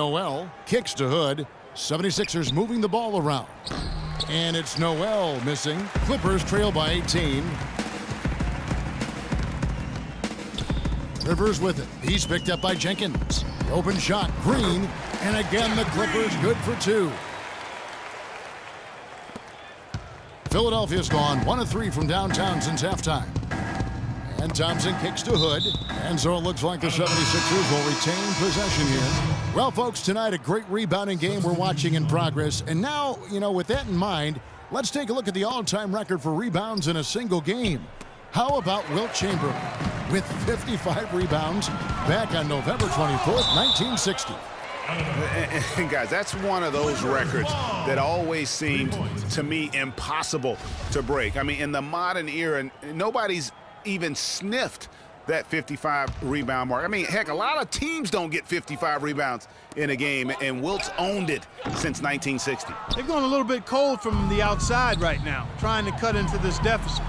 Noel kicks to Hood. 76ers moving the ball around. And it's Noel missing. Clippers trail by 18. Rivers with it. He's picked up by Jenkins. Open shot, Green. And again, the Clippers good for two. Philadelphia's gone 1 of 3 from downtown since halftime. And Thompson kicks to Hood. And so it looks like the 76ers will retain possession here. Well, folks, tonight a great rebounding game we're watching in progress. And now, with that in mind, let's take a look at the all-time record for rebounds in a single game. How about Wilt Chamberlain with 55 rebounds back on November 24th, 1960. And guys, that's one of those records that always seemed to me impossible to break. I mean, in the modern era, nobody's even sniffed that 55 rebound mark. I mean, heck, a lot of teams don't get 55 rebounds in a game, and Wilt's owned it since 1960. They're going a little bit cold from the outside right now, trying to cut into this deficit.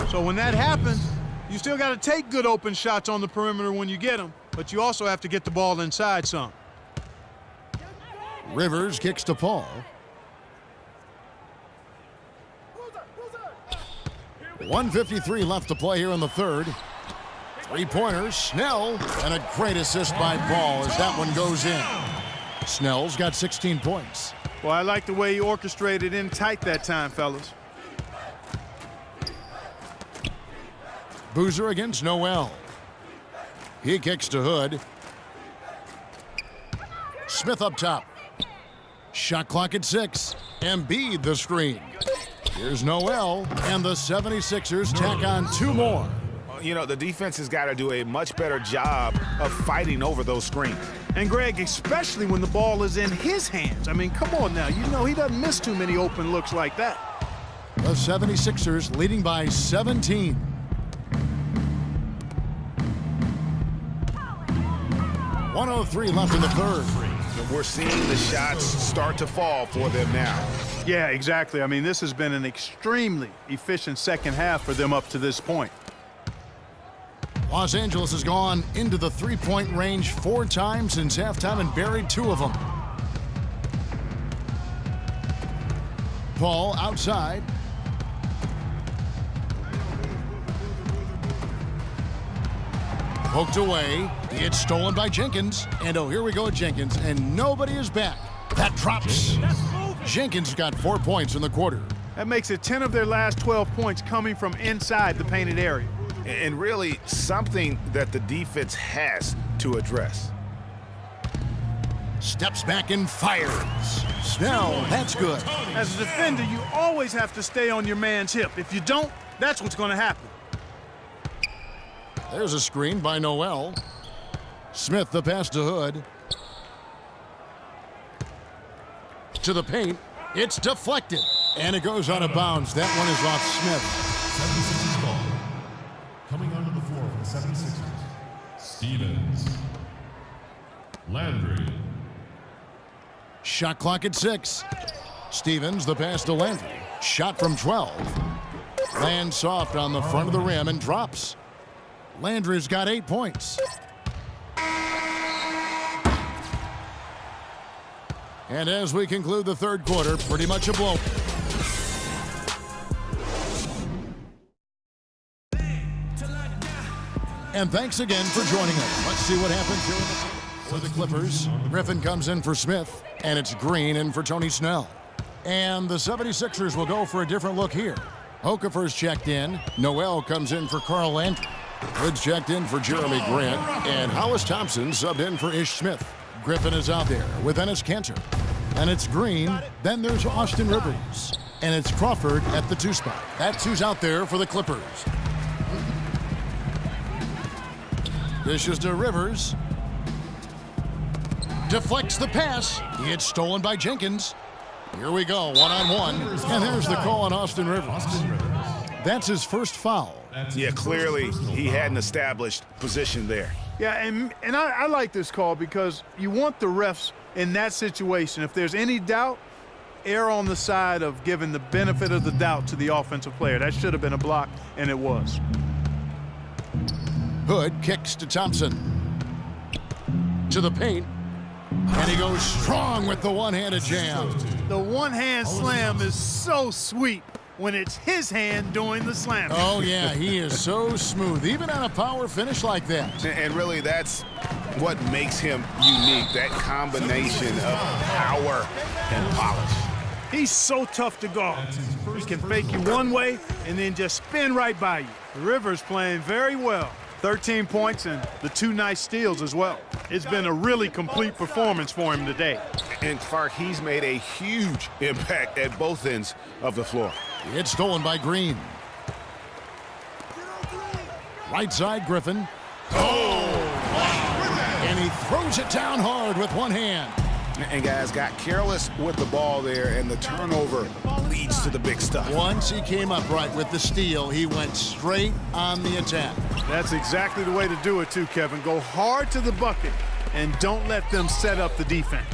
So when that happens, you still got to take good open shots on the perimeter when you get them, but you also have to get the ball inside some. Rivers kicks to Paul. .153 left to play here in the third. Three-pointers, Snell, and a great assist by Paul as that one goes in. Snell's got 16 points. Well, I like the way he orchestrated in tight that time, fellas. Boozer against Noel. He kicks to Hood. Smith up top. Shot clock at 6. Embiid the screen. Here's Noel, and the 76ers tack on 2 more. The defense has got to do a much better job of fighting over those screens. And Greg, especially when the ball is in his hands. I mean, come on now. He doesn't miss too many open looks like that. The 76ers leading by 17. .103 left in the third. We're seeing the shots start to fall for them now. Yeah, exactly. I mean, this has been an extremely efficient second half for them up to this point. Los Angeles has gone into the three-point range 4 times since halftime and buried 2 of them. Paul outside. Poked away. It's stolen by Jenkins. And here we go, Jenkins. And nobody is back. That drops. Jenkins got 4 points in the quarter. That makes it 10 of their last 12 points coming from inside the painted area. And really something that the defense has to address. Steps back and fires. Snell, that's good. As a defender, you always have to stay on your man's hip. If you don't, that's what's going to happen. There's a screen by Noel. Smith the pass to Hood. To the paint. It's deflected. And it goes out of bounds. That one is off Smith. 76ers ball. Coming onto the floor for the 76ers. Stevens. Landry. Shot clock at 6. Stevens the pass to Landry. Shot from 12. Lands soft on the front of the rim and drops. Landry's got 8 points. And as we conclude the third quarter, pretty much a blow. And thanks again for joining us. Let's see what happens here for the Clippers. Griffin comes in for Smith, and it's Green in for Tony Snell. And the 76ers will go for a different look here. Okafor's checked in. Noel comes in for Carl Landry. Hood's checked in for Jeremy Grant. And Hollis Thompson subbed in for Ish Smith. Griffin is out there with Enes Kanter. And it's Green. Then there's Austin Rivers. And it's Crawford at the 2 spot. That's who's out there for the Clippers. Dishes to Rivers. Deflects the pass. It's stolen by Jenkins. Here we go, one-on-one. And there's the call on Austin Rivers. That's his first foul. Yeah, clearly he had an established position there. Yeah, and I like this call because you want the refs in that situation. If there's any doubt, err on the side of giving the benefit of the doubt to the offensive player. That should have been a block, and it was. Hood kicks to Thompson. To the paint. And he goes strong with the one-handed jam. The one-hand slam is so sweet when it's his hand doing the slam. Oh, yeah, he is so smooth, even on a power finish like that. And really, that's what makes him unique, that combination of power and polish. He's so tough to guard. He can fake you one way and then just spin right by you. Rivers playing very well. 13 points and the 2 nice steals as well. It's been a really complete performance for him today. And Clark, he's made a huge impact at both ends of the floor. It's stolen by Green. Right side, Griffin. And he throws it down hard with one hand. And guys got careless with the ball there, and the turnover leads to the big stuff. Once he came up right with the steal, he went straight on the attack. That's exactly the way to do it too, Kevin. Go hard to the bucket and don't let them set up the defense.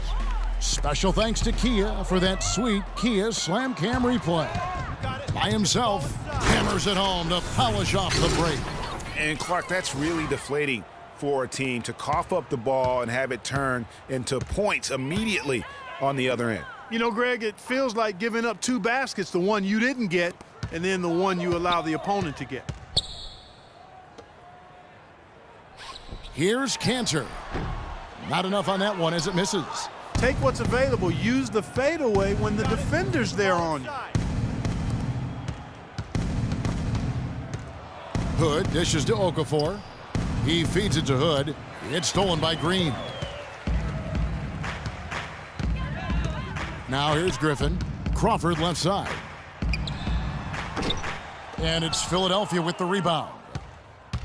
Special thanks to Kia for that sweet Kia Slam Cam replay. By himself, hammers it home to polish off the break. And Clark, that's really deflating for a team to cough up the ball and have it turn into points immediately on the other end. You know, Greg, it feels like giving up 2 baskets, the one you didn't get and then the one you allow the opponent to get. Here's Cantor. Not enough on that one as it misses. Take what's available. Use the fadeaway when the defender's there on you. Hood dishes to Okafor. He feeds it to Hood. It's stolen by Green. Now here's Griffin. Crawford left side. And it's Philadelphia with the rebound.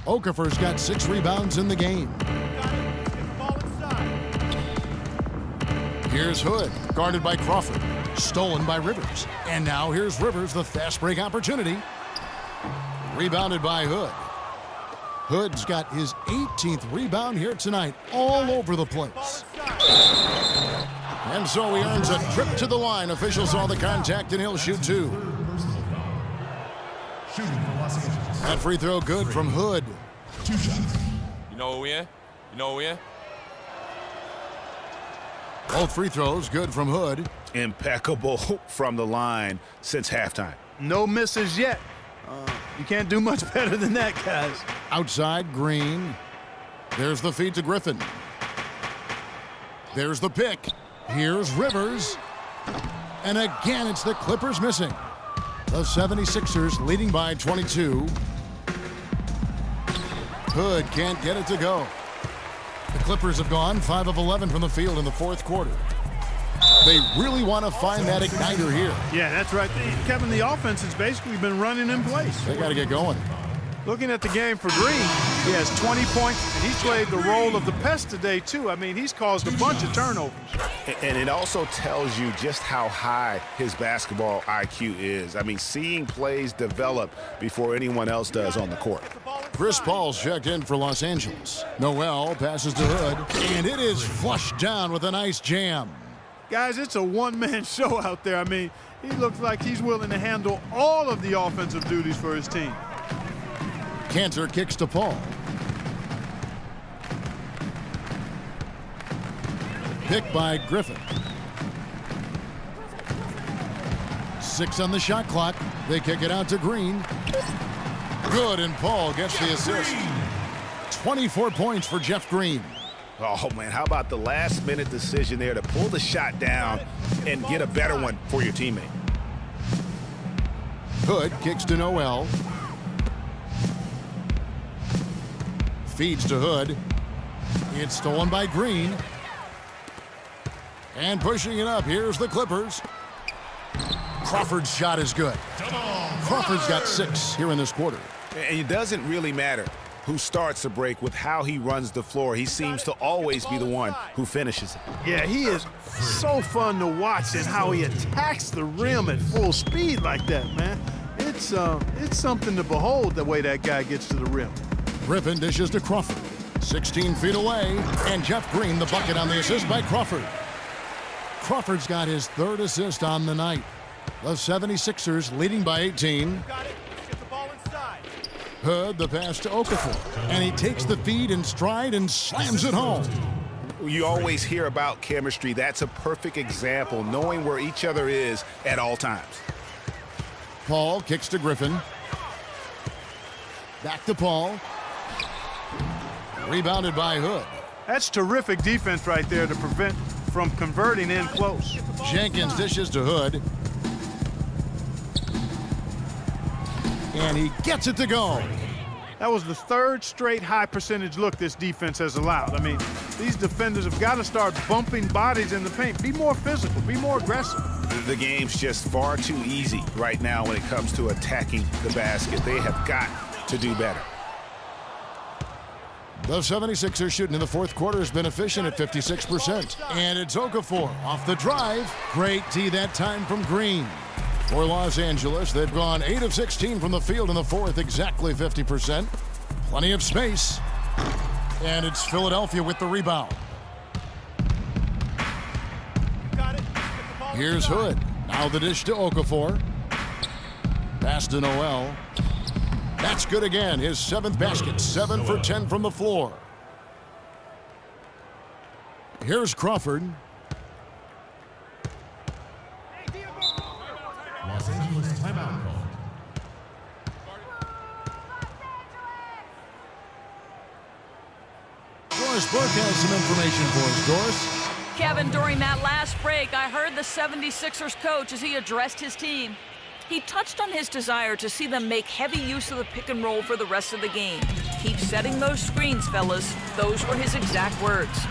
Okafor's got 6 rebounds in the game. Here's Hood, guarded by Crawford. Stolen by Rivers. And now here's Rivers, the fast break opportunity. Rebounded by Hood. Hood's got his 18th rebound here tonight, all over the place. And so he earns a trip to the line. Officials saw the contact, and he'll shoot 2. Shooting for Los Angeles. That free throw good from Hood. 2 shots. You know what we in? You know what we in? Both free throws good from Hood. Impeccable from the line since halftime. No misses yet. You can't do much better than that, guys. Outside, Green. There's the feed to Griffin. There's the pick. Here's Rivers. And again, it's the Clippers missing. The 76ers leading by 22. Hood can't get it to go. The Clippers have gone 5 of 11 from the field in the 4th quarter. They really want to find that igniter here. Yeah, that's right. Kevin, the offense has basically been running in place. They got to get going. Looking at the game for Green, he has 20 points, and he's played the role of the pest today, too. I mean, he's caused a bunch of turnovers. And it also tells you just how high his basketball IQ is. I mean, seeing plays develop before anyone else does on the court. Chris Paul's checked in for Los Angeles. Noel passes to Hood, and it is flushed down with a nice jam. Guys, it's a one-man show out there. I mean, he looks like he's willing to handle all of the offensive duties for his team. Cantor kicks to Paul. Pick by Griffin. 6 on the shot clock. They kick it out to Green. Good, and Paul gets the assist. 24 points for Jeff Green. Oh, man, how about the last-minute decision there to pull the shot down and get a better one for your teammate? Hood kicks to Noel. Feeds to Hood. It's stolen by Green. And pushing it up, here's the Clippers. Crawford's shot is good. Crawford's got 6 here in this quarter. And it doesn't really matter who starts the break with how he runs the floor. He seems to always be the one who finishes it. Yeah, he is so fun to watch and how he attacks the rim at full speed like that, man. It's something to behold the way that guy gets to the rim. Griffin dishes to Crawford. 16 feet away, and Jeff Green the bucket on the assist by Crawford. Crawford's got his 3rd assist on the night. The 76ers leading by 18. Hood the pass to Okafor, and he takes the feed in stride and slams it home. You always hear about chemistry. That's a perfect example, knowing where each other is at all times. Paul kicks to Griffin. Back to Paul. Rebounded by Hood. That's terrific defense right there to prevent from converting in close. Jenkins dishes to Hood. And he gets it to go. That was the third straight high percentage look this defense has allowed. I mean, these defenders have got to start bumping bodies in the paint. Be more physical, be more aggressive. The game's just far too easy right now when it comes to attacking the basket. They have got to do better. The 76ers shooting in the fourth quarter has been efficient at 56%. And it's Okafor off the drive. Great D that time from Green. For Los Angeles, they've gone 8 of 16 from the field in the fourth, exactly 50%. Plenty of space. And it's Philadelphia with the rebound. Here's Hood. Now the dish to Okafor. Pass to Noel. That's good again. His 7th basket. 7 for 10 from the floor. Here's Crawford. Los Angeles timeout call. Doris Burke has some information for us. Doris? Kevin, during that last break, I heard the 76ers coach as he addressed his team. He touched on his desire to see them make heavy use of the pick and roll for the rest of the game. Keep setting those screens, fellas. Those were his exact words.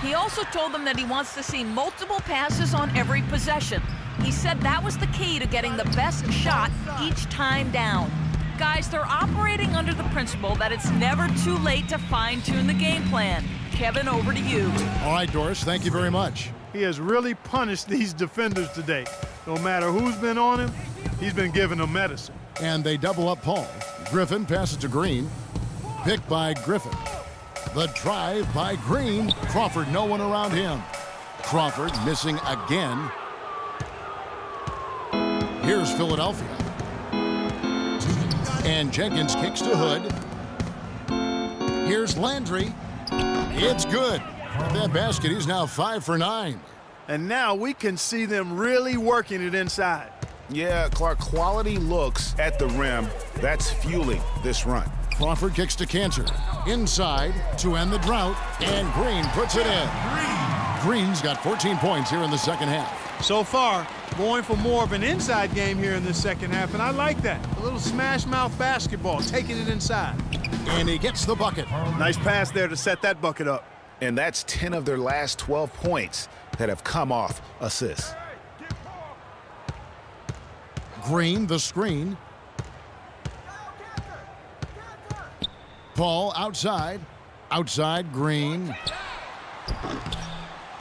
He also told them that he wants to see multiple passes on every possession. He said that was the key to getting the best shot each time down. Guys, they're operating under the principle that it's never too late to fine-tune the game plan. Kevin, over to you. All right, Doris, thank you very much. He has really punished these defenders today. No matter who's been on him, he's been giving them medicine. And they double up Paul. Griffin passes to Green. Picked by Griffin. The drive by Green. Crawford, no one around him. Crawford missing again. Here's Philadelphia. And Jenkins kicks to Hood. Here's Landry. It's good. With that basket, he's now 5 for 9. And now we can see them really working it inside. Yeah, Clark, quality looks at the rim. That's fueling this run. Crawford kicks to Cantor. Inside to end the drought. And Green puts it in. Green's got 14 points here in the second half. So far, going for more of an inside game here in the second half, and I like that. A little smash mouth basketball, taking it inside. And he gets the bucket. Nice pass there to set that bucket up. And that's 10 of their last 12 points that have come off assists. Green, the screen. Paul outside. Outside, Green.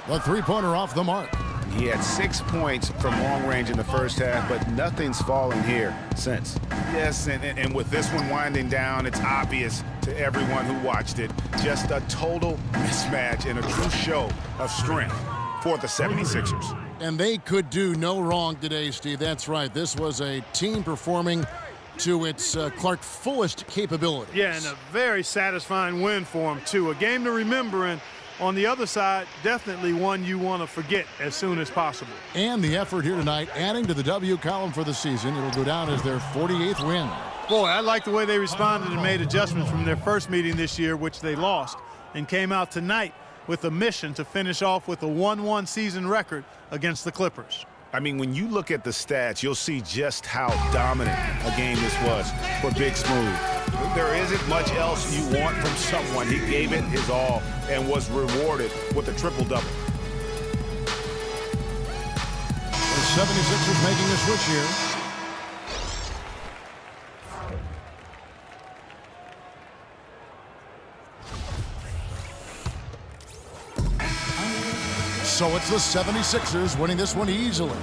The three-pointer off the mark. He had 6 points from long range in the first half, but nothing's fallen here since. Yes, and with this one winding down, it's obvious to everyone who watched it. Just a total mismatch and a true show of strength for the 76ers. And they could do no wrong today, Steve. That's right. This was a team performing to its Clark fullest capabilities. Yeah, and a very satisfying win for him, too. A game to remember, and on the other side, definitely one you want to forget as soon as possible. And the effort here tonight, adding to the W column for the season. It'll go down as their 48th win. Boy, I like the way they responded and made adjustments from their first meeting this year, which they lost, and came out tonight with a mission to finish off with a 1-1 season record against the Clippers. I mean, when you look at the stats, you'll see just how dominant a game this was for Big Smooth. There isn't much else you want from someone. He gave it his all and was rewarded with a triple-double. The 76ers making a switch here. So it's the 76ers winning this one easily.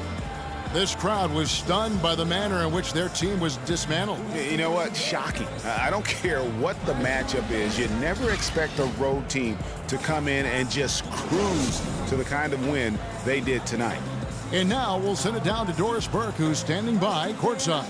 This crowd was stunned by the manner in which their team was dismantled. You know what? Shocking. I don't care what the matchup is. You never expect a road team to come in and just cruise to the kind of win they did tonight. And now we'll send it down to Doris Burke, who's standing by courtside.